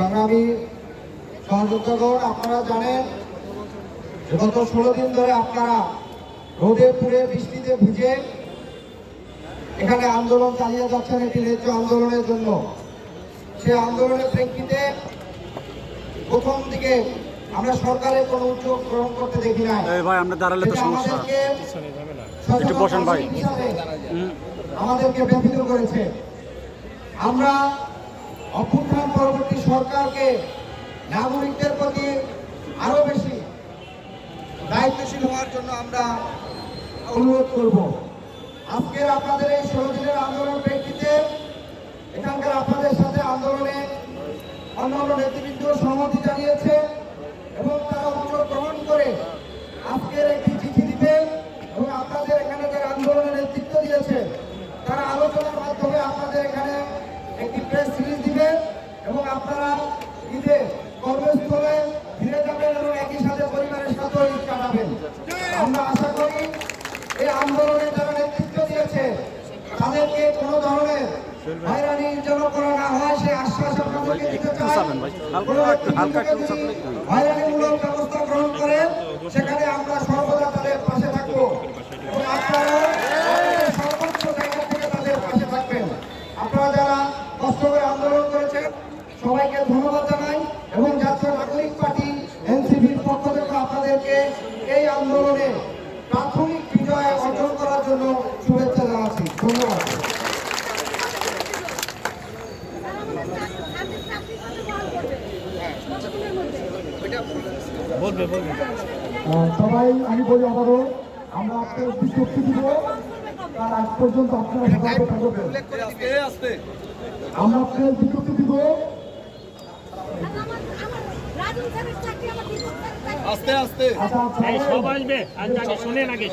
সংগ্রামী সহযোদ্ধাগণ, আপনারা জানেন গত 16 দিন ধরে আপনারা রোদে পুড়ে বৃষ্টিতে ভিজে এখানে আন্দোলন চালিয়ে যাচ্ছেন একটি ন্যায্য আন্দোলনের জন্য। সে আন্দোলনের প্রেক্ষিতে প্রথম দিকে আমরা সরকারের কোনো উদ্যোগ গ্রহণ করতে দেখি না। আমাদেরকে ব্যথিত করেছে। আমরা অভ্যুত্থান পরবর্তী সরকারকে নাগরিকদের প্রতি আরো বেশি দায়িত্বশীল হওয়ার জন্য আমরা অনুরোধ করব। আজকের আপনাদের এই 16 দিনের আন্দোলন প্রেক্ষিতে এখানকার আপনাদের সাথে আন্দোলনে অন্যান্য নেতৃবৃন্দ সহমতি জানিয়েছে এবং তারা অনুরোধ গ্রহণ করে আজকের একটি চিঠি দিবে এবং আপনাদের এখানে যারা আন্দোলনের নেতৃত্ব দিয়েছে তারা আলোচনার মাধ্যমে আপনাদের এখানে একটি প্রেস রিলিজ দিবে এবং আপনারা ঈদে কর্মস্থলে ফিরে যাবেন এবং একই সাথে পরিবারের সাথে ঈদ কাটাবেন। আমরা আশা করি এই আন্দোলনে যারা নেতৃত্ব দিয়েছে তাদেরকে কোনো ধরনের হয়রানি যেন করা না হয় সে আশ্বাস আপনাদেরকে দিতে চাই। হয়রানিমূলক ব্যবস্থা গ্রহণ করে সেখানে আমরা সর্বদা তাদের পাশে থাকবো এবং আপনারা সর্বোচ্চ জায়গা থেকে তাদের পাশে থাকবেন। আপনারা যারা কষ্ট করে আন্দোলন করেছেন সবাইকে ধন্যবাদ জানাই এবং জাতীয় নাগরিক পার্টি এনসিপির পক্ষ থেকে আপনাদেরকে এই আন্দোলনে প্রাথমিক বিজয় অর্জন করার জন্য শুভেচ্ছা জানাচ্ছি। ধন্যবাদ। সবাই আমি বলি আবারও আমরা আপনাদের বিজ্ঞপ্তি দিব, তার আগ পর্যন্ত আপনারা সবাইকে থাকবেন। আমরা আপনাদের বিজ্ঞপ্তি দিব। আস্তে আস্তে সব আসবে আর শুনে নাকি